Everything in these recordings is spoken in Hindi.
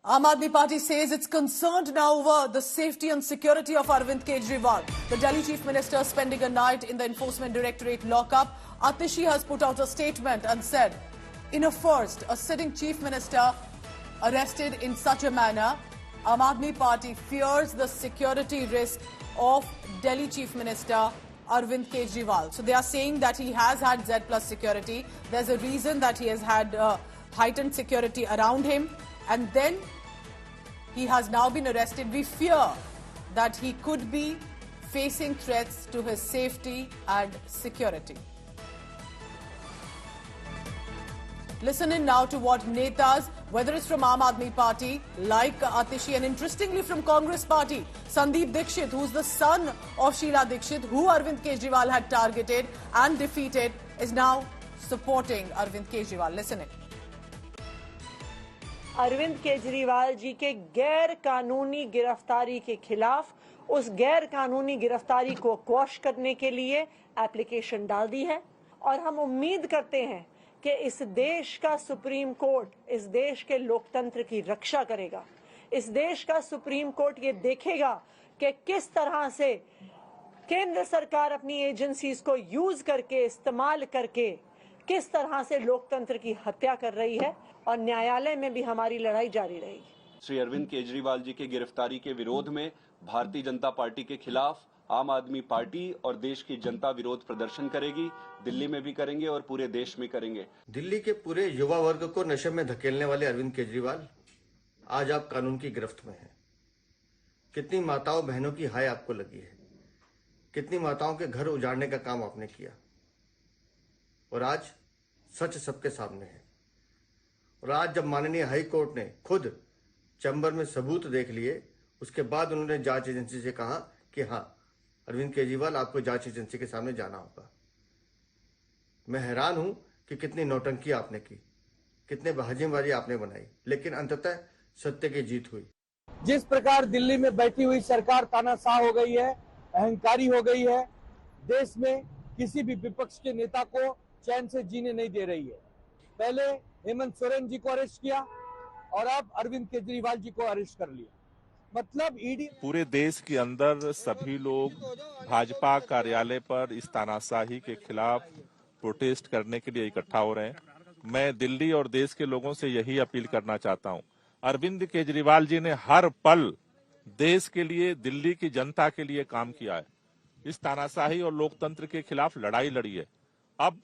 Aam Aadmi Party says it's concerned now over the safety and security of Arvind Kejriwal. The Delhi Chief Minister spending a night in the Enforcement Directorate lockup. Atishi has put out a statement and said, in a first, a sitting Chief Minister arrested in such a manner. Aam Aadmi Party fears the security risk of Delhi Chief Minister Arvind Kejriwal. So they are saying that he has had Z plus security. There's a reason that he has had heightened security around him. And then he has now been arrested. We fear that he could be facing threats to his safety and security. Listen in now to what Netas, whether it's from Aam Aadmi Party, like Atishi, and interestingly from Congress Party, Sandeep Dixit, who's the son of Sheila Dixit, who Arvind Kejriwal had targeted and defeated, is now supporting Arvind Kejriwal. Listen in. Arvind Kejriwal ji के गैर कानूनी गिरफ्तारी के खिलाफ उस गैर कानूनी गिरफ्तारी को क्वॉश करने के लिए एप्लीकेशन डाल दी है और हम उम्मीद करते हैं कि इस देश का सुप्रीम कोर्ट इस देश के लोकतंत्र की रक्षा करेगा। इस देश का सुप्रीम कोर्ट ये देखेगा कि किस तरह से केंद्र सरकार अपनी एजेंसीज को यूज करके इस्तेमाल करके किस तरह से लोकतंत्र की हत्या कर रही है और न्यायालय में भी हमारी लड़ाई जारी रहेगी। श्री अरविंद केजरीवाल जी के गिरफ्तारी के विरोध में भारतीय जनता पार्टी के खिलाफ आम आदमी पार्टी और देश की जनता विरोध प्रदर्शन करेगी। दिल्ली में भी करेंगे और पूरे देश में करेंगे। दिल्ली के पूरे युवा वर्ग को नशे में धकेलने वाले अरविंद केजरीवाल आज आप कानून की गिरफ्त में हैं। कितनी माताओं बहनों की हाय आपको लगी है, कितनी माताओं के घर उजाड़ने का काम आपने किया और आज सच सबके सामने है। और आज जब माननीय हाई कोर्ट ने खुद चैम्बर में सबूत देख लिए, उसके बाद उन्होंने जांच एजेंसी से कहा कि हाँ, अरविंद केजरीवाल आपको जांच एजेंसी के सामने जाना होगा। मैं हैरान हूं कि कितनी नौटंकी आपने की, कितने बहाजिमबाजी आपने बनाई, लेकिन अंततः सत्य की जीत हुई। जिस प्रकार दिल्ली में बैठी हुई सरकार तानाशाह हो गई है, अहंकारी हो गई है, देश में किसी भी विपक्ष के नेता को चैन से जीने नहीं दे रही है। पहले हेमंत सोरेन जी को अरेस्ट किया और अब अरविंद केजरीवाल जी को अरेस्ट कर लिया। मतलब ईडी पूरे देश के अंदर सभी लोग भाजपा कार्यालय पर इस तानाशाही के खिलाफ प्रोटेस्ट करने के लिए इकट्ठा हो रहे हैं। मैं दिल्ली और देश के लोगों से यही अपील करना चाहता हूं। अरविंद केजरीवाल जी ने हर पल देश के लिए, दिल्ली की जनता के लिए काम किया है। इस तानाशाही और लोकतंत्र के खिलाफ लड़ाई लड़ी है। अब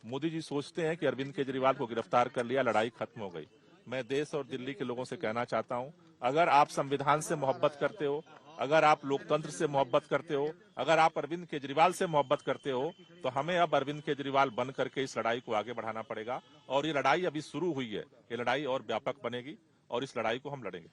मोदी जी सोचते हैं कि अरविंद केजरीवाल को गिरफ्तार कर लिया, लड़ाई खत्म हो गई। मैं देश और दिल्ली के लोगों से कहना चाहता हूं, अगर आप संविधान से मोहब्बत करते हो, अगर आप लोकतंत्र से मोहब्बत करते हो, अगर आप अरविंद केजरीवाल से मोहब्बत करते हो, तो हमें अब अरविंद केजरीवाल बन करके इस लड़ाई को आगे बढ़ाना पड़ेगा। और ये लड़ाई अभी शुरू हुई है, ये लड़ाई और व्यापक बनेगी और इस लड़ाई को हम लड़ेंगे।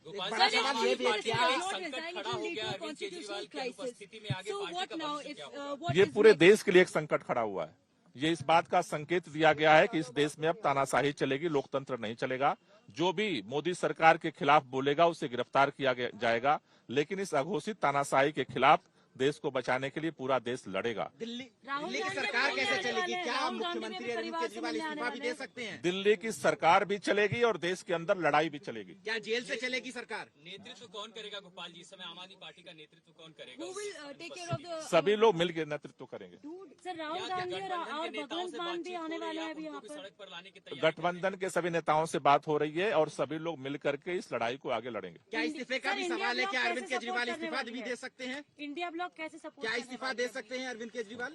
ये पूरे देश के लिए एक संकट खड़ा हुआ है। ये इस बात का संकेत दिया गया है कि इस देश में अब तानाशाही चलेगी, लोकतंत्र नहीं चलेगा। जो भी मोदी सरकार के खिलाफ बोलेगा उसे गिरफ्तार किया जाएगा, लेकिन इस अघोषित तानाशाही के खिलाफ देश को बचाने के लिए पूरा देश लड़ेगा। दिल्ली की सरकार कैसे चलेगी? क्या मुख्यमंत्री अरविंद केजरीवाल इस्तीफा भी दे सकते हैं? दिल्ली की सरकार भी चलेगी और देश के अंदर लड़ाई भी चलेगी। क्या जेल से चलेगी सरकार? नेतृत्व कौन करेगा गोपाल जी? इस समय आम आदमी पार्टी का नेतृत्व कौन करेगा? सभी लोग मिलकर नेतृत्व करेंगे। सर, राहुल गांधी और भगवंत मान भी आने वाले हैं अभी यहाँ पर। सड़क पर लाने की तैयारी गठबंधन के सभी नेताओं से बात हो रही है और सभी लोग मिल करके इस लड़ाई को आगे लड़ेंगे। क्या इस्तीफे का भी सवाल है? क्या अरविंद केजरीवाल इस्तीफा भी दे सकते हैं? इंडिया ब्लॉक कैसे सपोर्ट? इस्तीफा दे सकते हैं अरविंद केजरीवाल?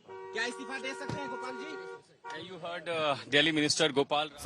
क्या इस्तीफा दे सकते हैं Gopal ji? You heard Delhi Minister Gopal